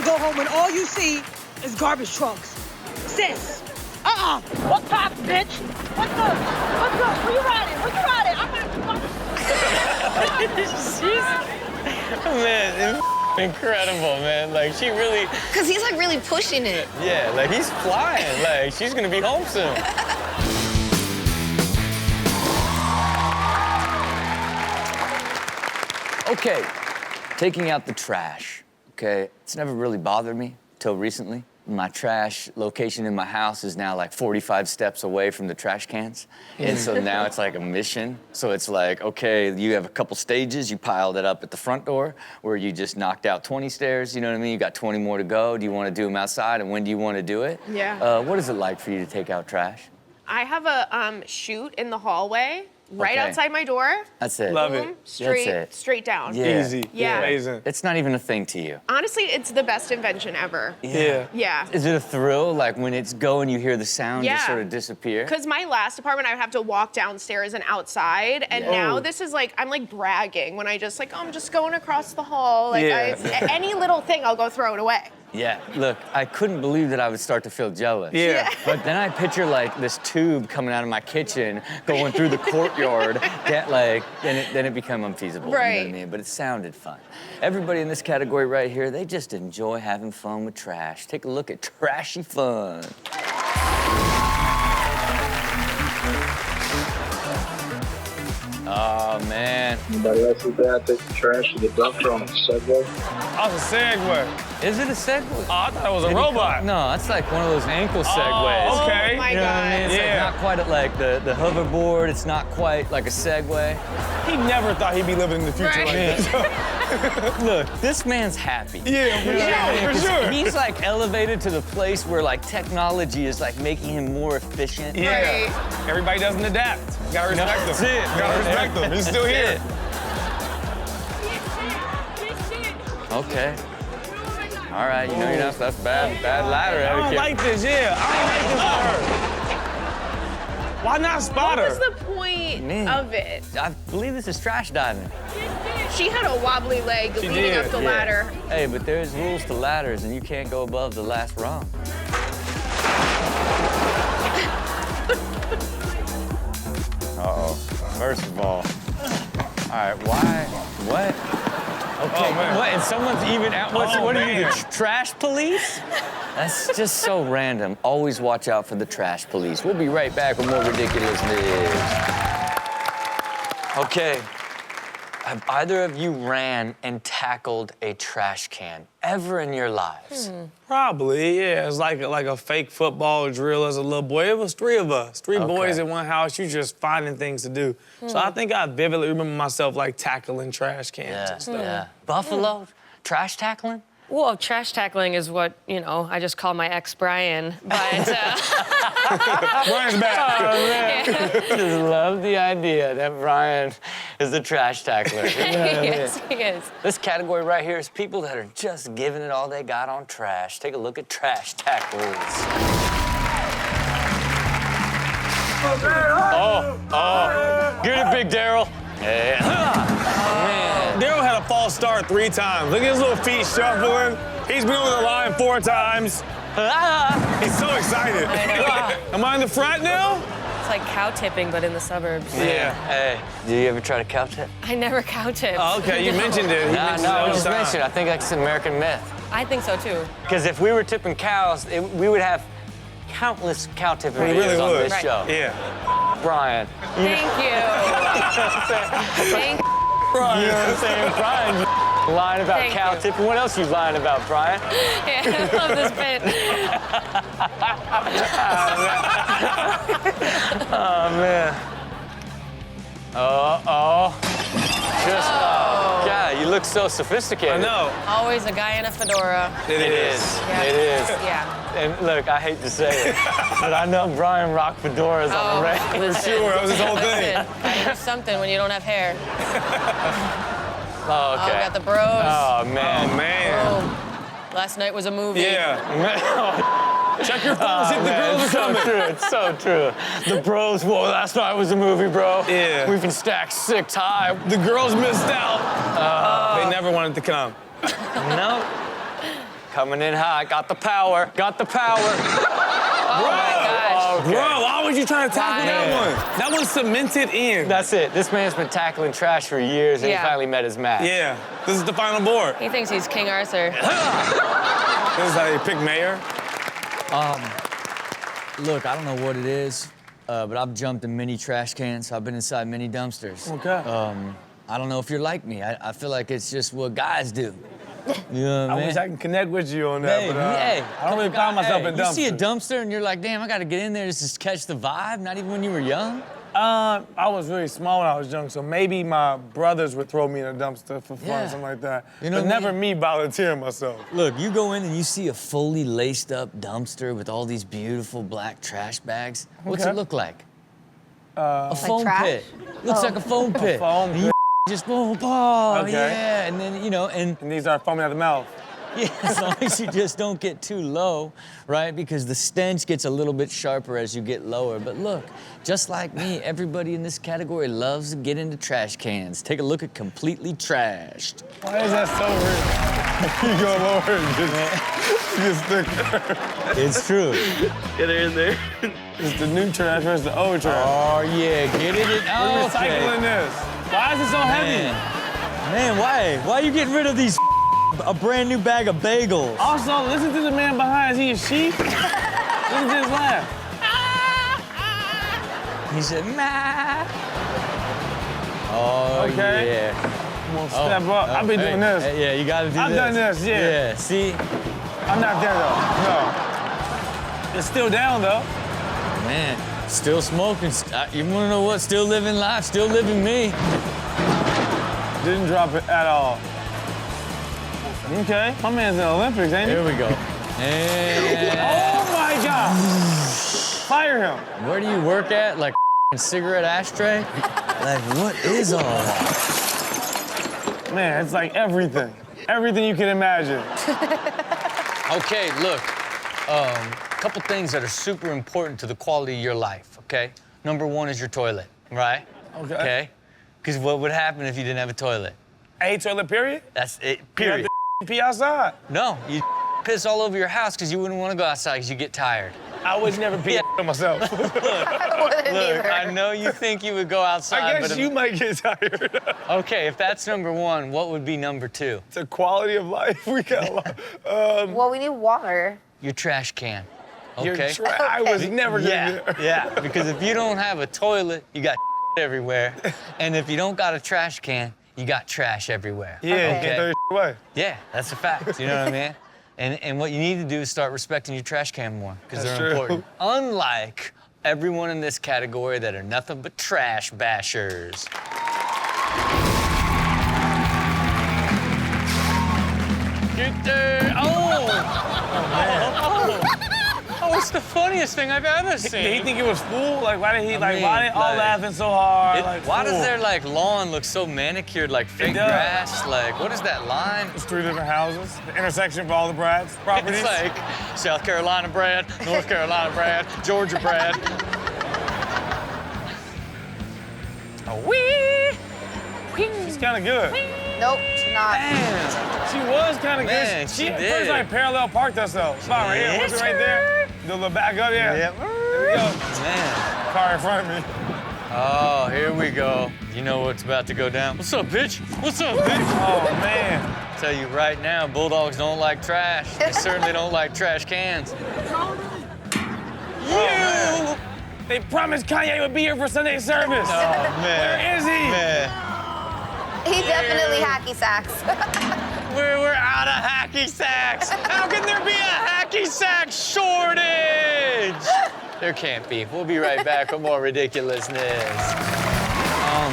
go home and all you see is garbage trucks. Sis, what's up, bitch? What's up? Where you riding? I'm gonna... Man, it's incredible, man. Like, she really... Because he's, like, really pushing it. Yeah, like, he's flying. Like, she's gonna be home soon. Okay, taking out the trash, okay? It's never really bothered me till recently. My trash location in my house is now like 45 steps away from the trash cans. And so now it's like a mission. So it's like, okay, you have a couple stages, you piled it up at the front door where you just knocked out 20 stairs, you know what I mean? You got 20 more to go. Do you want to do them outside, and when do you want to do it? Yeah. What is it like for you to take out trash? I have a chute in the hallway right Okay. outside my door. That's it. Love Boom, it. straight down. Yeah. Easy. Yeah. Amazing. It's not even a thing to you. Honestly, it's the best invention ever. Yeah. Yeah. Is it a thrill, like when it's going, you hear the sound just Yeah. sort of disappear? Because my last apartment, I would have to walk downstairs and outside, and Yeah. now this is like, I'm like bragging when I just like, oh, I'm just going across the hall. Like, Yeah. any little thing, I'll go throw it away. Yeah, look, I couldn't believe that I would start to feel jealous. Yeah. But then I picture like this tube coming out of my kitchen, going through the courtyard, then it became unfeasible. You know Right. what I mean? But it sounded fun. Everybody in this category right here, they just enjoy having fun with trash. Take a look at Trashy Fun. Oh, man. Anybody else with that? Take the trash to the dump from Segway. Oh, it's a Segway. Is it a Segway? Oh, I thought it was a robot. No, it's like one of those ankle Segways. Oh, okay. Oh my You know what I mean? God. It's like Yeah. not quite at like the hoverboard. It's not quite like a Segway. He never thought he'd be living in the future like Right. this. Look, this man's happy. Yeah, for sure, for sure. He's like elevated to the place where like technology is like making him more efficient. Yeah. Right. Everybody doesn't adapt. You gotta respect That's them. it. You gotta respect them. He's still That's here. it. Okay. All right, you know you're not, that's bad ladder I don't etiquette. like this, yeah. I don't like this for her. Why not spot What her? was the point Man. of it? I believe this is trash diving. She had a wobbly leg leading did, up the Yeah. ladder. Hey, but there's rules to ladders, and you can't go above the last rung. Uh-oh. First of all right, why? What? Okay, Oh, man. what? And someone's even out. What are you, man. the trash police? That's just so random. Always watch out for the trash police. We'll be right back with more Ridiculousness. Okay. Have either of you ran and tackled a trash can ever in your lives? Probably, yeah. It's like a fake football drill as a little boy. It was three of us, three Okay. boys in one house. You just finding things to do. So I think I vividly remember myself like tackling trash cans and stuff. Yeah. Buffalo? Trash tackling? Well, trash tackling is what, you know, I just call my ex Brian, but Brian's back. Just love the idea that Brian is the trash tackler. yes, he is. This category right here is people that are just giving it all they got on trash. Take a look at trash tacklers. Oh, get it, Big Daryl. Yeah. Man. Daryl had a false start 3 times. Look at his little feet shuffling. He's been over the line 4 times. He's so excited. Am I in the front now? It's like cow tipping, but in the suburbs. Yeah. Hey, do you ever try to cow tip? I never cow tipped. Oh, okay, you mentioned it. You No, mentioned no, it I all just the time. mentioned. I think that's an American myth. I think so too. Because if we were tipping cows, we would have countless cow tipping We videos really on would. this show. Yeah. Brian. Thank you. Thank You know what I'm saying? Brian, lying about Thank cow you. tipping. What else you lying about, Brian? Yeah, I love this bit. Oh, man. Just, God, you look so sophisticated. I know. Always a guy in a fedora. It is. Yeah. It is. Yeah. And look, I hate to say it, but I know Brian rocked fedoras on the regular. listen. Sure, that was his whole thing. Listen, gotta do something when you don't have hair. Oh, Oh, okay. got the bros. Oh, Oh, man. man. Boom. Last night was a movie. Yeah. Check your phone, see if the Man, girls are it's so coming. true. It's so true. The bros, whoa, last night was a movie, bro. Yeah. We've been stacked 6 high. The girls missed out. They never wanted to come. No. Coming in hot. Got the power. Got the power. Oh my gosh. Bro, why would you try to tackle that one? That one's cemented in. That's it. This man's been tackling trash for years, and he Yeah. finally met his match. Yeah, this is the final board. He thinks he's King Arthur. This is how you pick mayor. Look, I don't know what it is, but I've jumped in many trash cans. I've been inside many dumpsters. Okay. I don't know if you're like me. I feel like it's just what guys do. You know what I I mean? wish I can connect with you on that, Hey, but hey, I don't really find myself in You dumpsters. see a dumpster and you're like, damn, I gotta get in there just to catch the vibe, not even when you were young? I was really small when I was young, so maybe my brothers would throw me in a dumpster for fun, Yeah. something like that. You know but what I never mean? me volunteering myself. Look, you go in and you see a fully laced up dumpster with all these beautiful black trash bags. What's Okay. it look like? A foam trash? pit. Looks like a foam pit. foam And you just boom, Okay. yeah, and then, you know, and And these are foaming at the mouth. yeah, as long as you just don't get too low, right? Because the stench gets a little bit sharper as you get lower. But look, just like me, everybody in this category loves to get into trash cans. Take a look at Completely Trashed. Why is that so real? You go lower and just thicker. It's true. Get her in there. It's the new trash versus the old trash. Oh, yeah, get it in. We're Oh, recycling this. Why is it so heavy? Man, why? Why are you getting rid of these a brand new bag of bagels? Also, listen to the man behind. Is he a sheep? Listen to his laugh. He said, "Ma." Oh, Okay. yeah. I'm gonna step up. I've been doing this. Yeah, you gotta do this. I've done this, yeah. Yeah, see? I'm not there though. No. It's still down though. Man, still smoking. You wanna know what? Still living life, still living me. Didn't drop it at all. Okay, my man's in the Olympics, ain't he? Here we go. And Oh my God! Fire him. where do you work at? Like a cigarette ashtray? Like, what is all that? Man, it's like everything. Everything you can imagine. Okay, look. A couple things that are super important to the quality of your life, okay? Number one is your toilet, right? Okay. Okay? Because what would happen if you didn't have a toilet? A toilet period? That's it, You period. have to pee outside. No, you piss all over your house because you wouldn't want to go outside because you get tired. I would never pee on myself. Look, I know you think you would go outside, I but guess you might get tired. okay, if that's number one, what would be number two? The quality of life we got. Well, we need water. Your trash can. Your Okay. I was never gonna Yeah, get there. yeah. Because if you don't have a toilet, you got everywhere, and if you don't got a trash can, you got trash everywhere. Yeah, you Okay. can't throw your away. Yeah, that's a fact. You know what I mean? And what you need to do is start respecting your trash can more because That's they're true. important. Unlike everyone in this category that are nothing but trash bashers. Get there. Oh, it's the funniest thing I've ever seen. Did he think it was full? Like, why did he, I mean, why they all like, laughing so hard? Why does fool? their lawn look so manicured like fake does. grass? Like, what is that line? It's 3 different houses. The intersection of all the Brad's properties. It's like South Carolina Brad, North Carolina Brad, Georgia Brad. She's kind of good. Nope, she's not. Damn. She was kind of Man, good. she at did. first like parallel parked herself. Spot right here, whip it right there. Do a little back up, yeah. Yep. There we go. Man. Car in front of me. Oh, here we go. You know what's about to go down. What's up, bitch? What's up, bitch? Oh man. Tell you right now, bulldogs don't like trash. They certainly don't like trash cans. You. They promised Kanye would be here for Sunday service. Oh, man. Where is he? Man. He definitely hacky sacks. We're out of hacky sacks. How can there be a hacky sack shortage? There can't be. We'll be right back with more ridiculousness.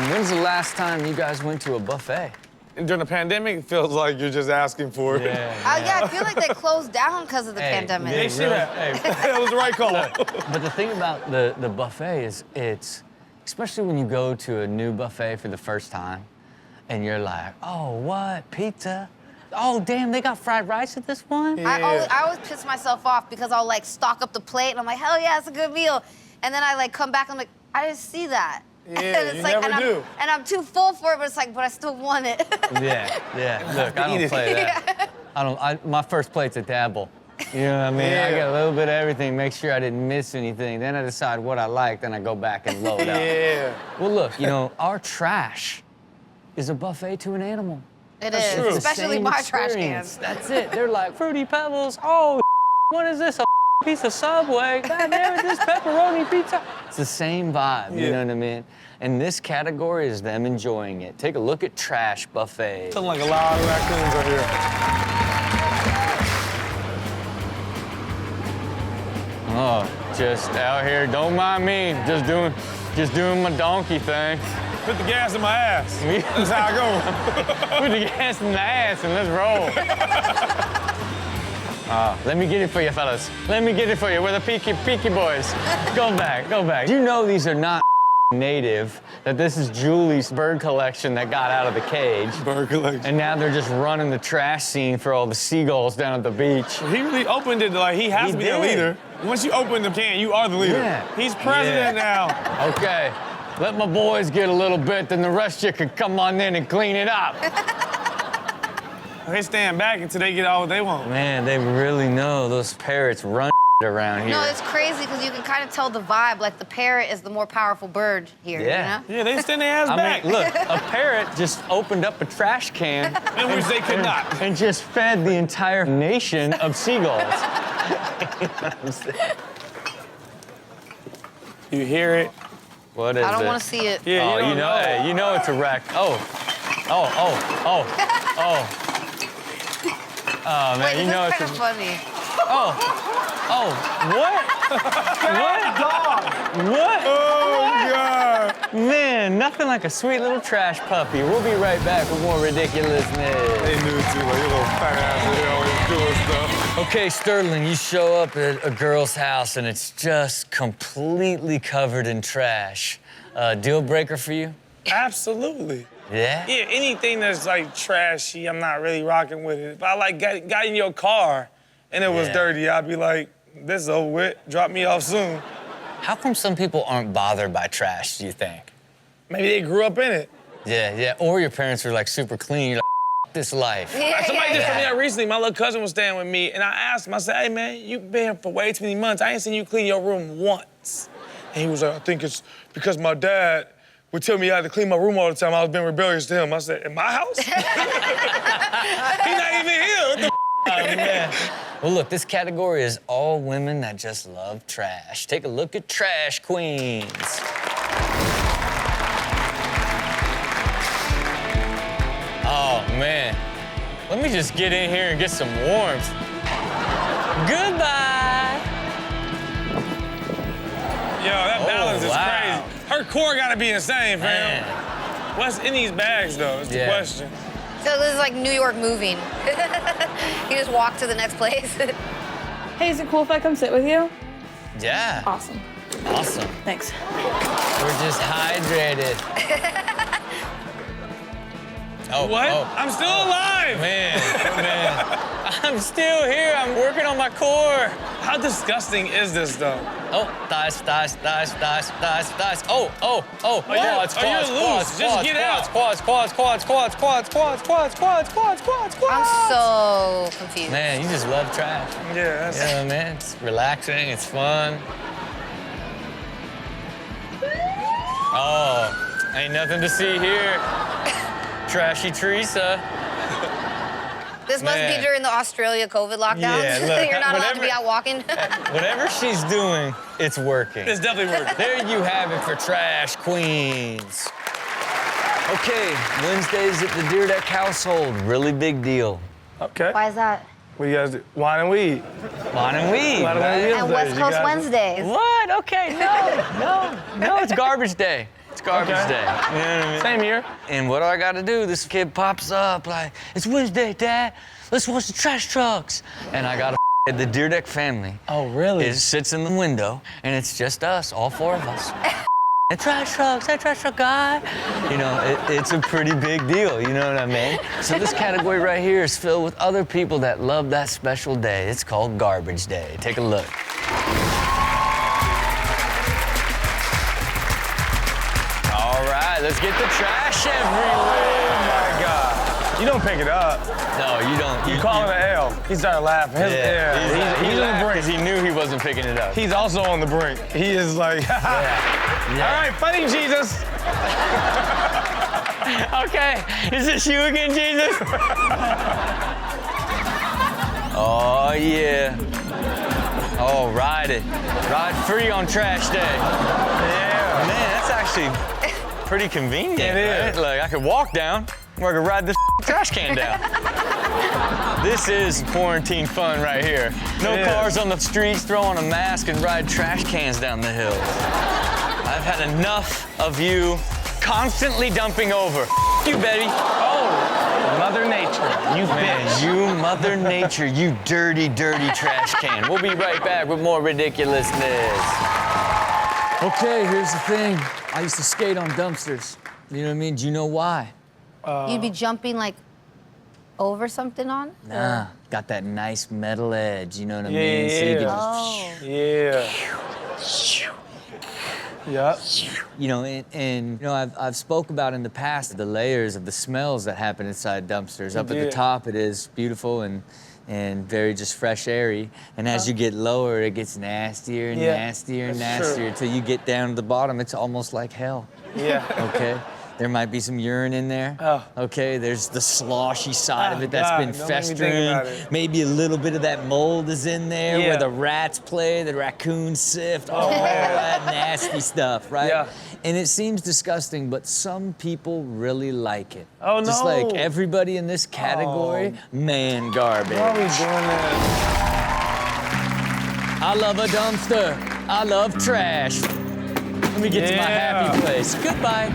When's the last time you guys went to a buffet? During the pandemic, it feels like you're just asking for it. Yeah, I feel like they closed down because of the pandemic. They see that. That was the right call. But the thing about the buffet is it's, especially when you go to a new buffet for the first time, and you're like, oh, what, pizza? Oh, damn, they got fried rice at this one? I always piss myself off because I'll like stock up the plate and I'm like, hell yeah, it's a good meal. And then I like come back and I'm like, I didn't see that. Yeah, and it's you like, never do. And I'm too full for it, but it's like, but I still want it. Yeah. Look, I don't play that. My first plate's a dabble. You know what I mean? Yeah. I get a little bit of everything, make sure I didn't miss anything. Then I decide what I like, then I go back and load up. Yeah. Well, look, our trash is a buffet to an animal. It That's is, true. especially Same my trash experience. cans. That's it. They're like, Fruity Pebbles, oh, what is this, a piece of Subway? God damn it, this pepperoni pizza. It's the same vibe, you know what I mean? And this category is them enjoying it. Take a look at trash buffet. Sound like a lot of raccoons out here. Oh, just out here, don't mind me, just doing my donkey thing. Put the gas in my ass. That's how I go. Put the gas in the ass and let's roll. Let me get it for you, fellas. Let me get it for you. We're the peaky boys. Go back. You know these are not native, that this is Julie's bird collection that got out of the cage. Bird collection. And now they're just running the trash scene for all the seagulls down at the beach. He really opened it like he has He to be the did. leader. Once you open the can, you are the leader. Yeah. He's president now. Okay, let my boys get a little bit, then the rest of you can come on in and clean it up. They stand back until they get all what they want. Man, they really know those parrots run around here. No, it's crazy because you can kind of tell the vibe. Like the parrot is the more powerful bird here. Yeah. You know? Yeah, they stand their ass back. I mean, look, a parrot just opened up a trash can In which they could not. and just fed the entire nation of seagulls. You hear it? What is it? I don't want to see it. Yeah, Oh, you know. hey, you know it's a wreck. Oh, man, Wait, you this know is it's kind of funny. what? What? Oh, God. Man, nothing like a sweet little trash puppy. We'll be right back with more ridiculousness. They knew it too. Like, you little fat ass, they always doing stuff. Okay, Sterling, you show up at a girl's house and it's just completely covered in trash. Deal breaker for you? Absolutely. Yeah? Yeah, anything that's like trashy, I'm not really rocking with it. If I like got in your car and it was Yeah. dirty, I'd be like, this is over with. Drop me off soon. How come some people aren't bothered by trash, do you think? Maybe they grew up in it. Yeah. Or your parents were like super clean, you're like, this life. Somebody just told me that recently. My little cousin was staying with me, and I asked him, I said, hey, man, you've been here for way too many months. I ain't seen you clean your room once. And he was like, I think it's because my dad would tell me I had to clean my room all the time. I was being rebellious to him. I said, in my house? He's not even here. What the Oh, man. Well, look, this category is all women that just love trash. Take a look at Trash Queens. Oh, man. Let me just get in here and get some warmth. Goodbye. Yo, that balance is wow. crazy. Her core gotta be insane, fam. Man. What's in these bags, though? Is the Yeah. question. So this is like New York moving. You just walk to the next place. Hey, is it cool if I come sit with you? Yeah. Awesome. Awesome. Thanks. We're just hydrated. Oh, What? oh. I'm still alive. Man. I'm still here. I'm working on my core. How disgusting is this, though? Oh, dice. Oh. yeah. Oh, you're loose. Just get out. Quads. I'm so confused. Man, you just love trash. Yeah, that's... Yeah, man. It's relaxing. It's fun. Oh, ain't nothing to see here. Trashy Teresa. This must Man. be during the Australia COVID lockdowns. Yeah, look, You're not allowed to be out walking. Whatever she's doing, it's working. It's definitely working. There you have it for Trash Queens. Okay, Wednesdays at the Dyrdek household, really big deal. Okay. Why is that? What do you guys do? Wine and weed. Wine and weed. Wine and right? weed. And West You Coast guys- Wednesdays. What? Okay, no, it's garbage day. It's garbage Okay. day. You know what I mean? Same here. And what do I gotta do? This kid pops up like, it's Wednesday, Dad. Let's watch the trash trucks. And I gotta the Dyrdek family. Oh, really? It sits in the window, and it's just us, all four of us. The trash trucks, that trash truck guy. You know, it's a pretty big deal, you know what I mean? So this category right here is filled with other people that love that special day. It's called Garbage Day. Take a look. All right, let's get the trash everywhere. Oh, my God. You don't pick it up. No, you don't. You call it an L. He started laughing. He's on the brink. Because he knew he wasn't picking it up. He's also on the brink. He is like, all right, funny Jesus. Okay, is this you again, Jesus? Oh, yeah. Oh, ride it. Ride free on trash day. Yeah. Man, that's actually pretty convenient. It is. Right? Like, I could walk down, or I could ride this trash can down. This is quarantine fun right here. No cars on the streets, throw on a mask and ride trash cans down the hills. I've had enough of you constantly dumping over. You, Betty. Oh, Mother Nature, you bitch. You Mother Nature, you dirty, dirty trash can. We'll be right back with more ridiculousness. Okay, here's the thing. I used to skate on dumpsters. You know what I mean? Do you know why? You'd be jumping like over something on? Nah, got that nice metal edge, you know what I mean? So you Yeah. Yep. You know, and you know, I've spoke about in the past the layers of the smells that happen inside dumpsters. Up at the top, it is beautiful and very just fresh, airy. And as you get lower, it gets nastier and nastier and nastier until you get down to the bottom. It's almost like hell. Yeah. Okay. There might be some urine in there. Oh. Okay, there's the sloshy side of it that's God, been don't make me think festering. about it. Maybe a little bit of that mold is in there where the rats play, the raccoons sift, all that nasty stuff, right? Yeah. And it seems disgusting, but some people really like it. Oh, no. Just like everybody in this category, man garbage. Why are we doing that? I love a dumpster. I love trash. Let me get to my happy place. Goodbye.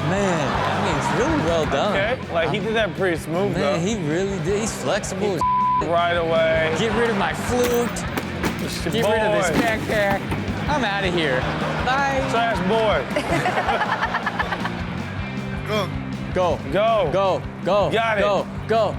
Man, I mean, it's really well done. Okay, like he did that pretty smooth, though. Man, he really did. He's flexible as Right away. Get rid of my flute. Get rid of this backpack. I'm out of here. Bye. Trash boy. Go. Go. Go. Go. Got it. Go.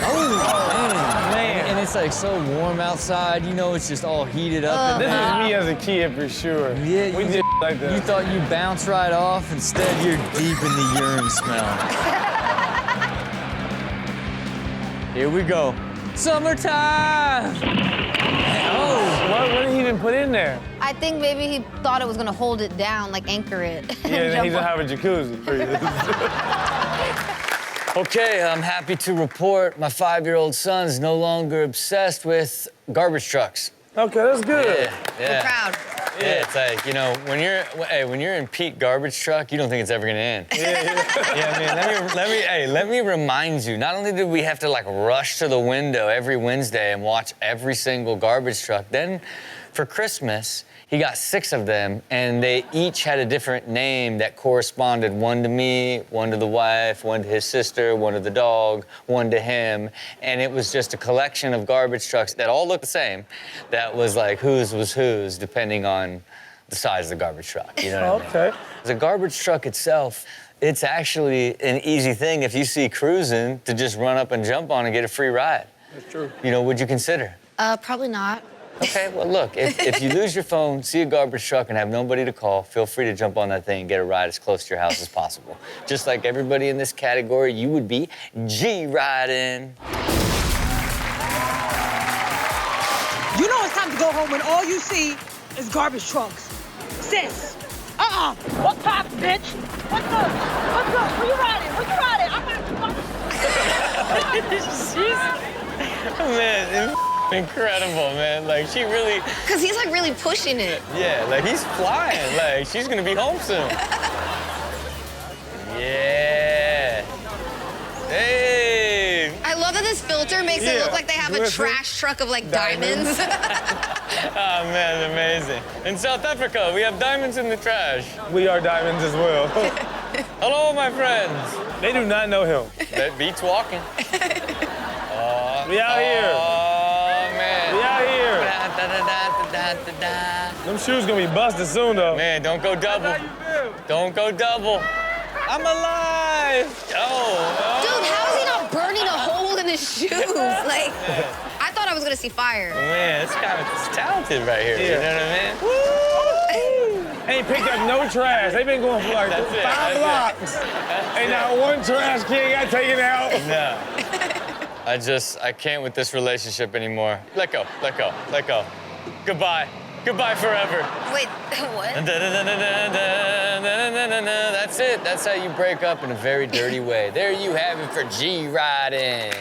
Oh, Man. And it's like so warm outside, you know, it's just all heated up. This is me as a kid for sure. Yeah, we did like that. You thought you'd bounce right off, instead you're deep in the urine smell. Here we go. Summertime! Oh! What did he even put in there? I think maybe he thought it was gonna hold it down, like anchor it. Yeah, then he's gonna have a jacuzzi for you. Okay, I'm happy to report my 5-year-old son's no longer obsessed with garbage trucks. Okay, that's good. We're proud. Yeah, it's like, you know, when you're in peak garbage truck, you don't think it's ever gonna end. Yeah, man, let me remind you, not only did we have to like rush to the window every Wednesday and watch every single garbage truck, then for Christmas, he got 6 of them, and they each had a different name that corresponded, one to me, one to the wife, one to his sister, one to the dog, one to him. And it was just a collection of garbage trucks that all looked the same. That was like whose was whose, depending on the size of the garbage truck. You know what I mean? The garbage truck itself, it's actually an easy thing if you see cruising to just run up and jump on and get a free ride. That's true. You know, would you consider? Probably not. Okay, well, look, if you lose your phone, see a garbage truck, and have nobody to call, feel free to jump on that thing and get a ride as close to your house as possible. Just like everybody in this category, you would be G-riding. You know it's time to go home when all you see is garbage trucks. Sis, what pop, bitch? What's up? Where you riding? Man, it's incredible, man. Like, she really... Because he's like really pushing it. Yeah, like, he's flying. Like, she's gonna be home soon. Yeah. Hey. I love that this filter makes it look like they have a trash truck of like diamonds. Oh, man, amazing. In South Africa, we have diamonds in the trash. We are diamonds as well. Hello, my friends. They do not know him. That beats walking. We out here. Oh, man. We out here. Them shoes gonna be busted soon, though. Man, don't go double. Don't go double. I'm alive. Oh. Dude, how is he not burning a hole in his shoes? Like, I thought I was gonna see fire. Man, this guy is talented right here. Yeah. You know what I mean? Woo! Ain't picked up no trash. They've been going for like That's it, 5 blocks. Ain't not one trash can got taken out. No. I can't with this relationship anymore. Let go, let go, let go. Goodbye. Goodbye forever. Wait, what? That's it. That's how you break up in a very dirty way. There you have it for G-Riding.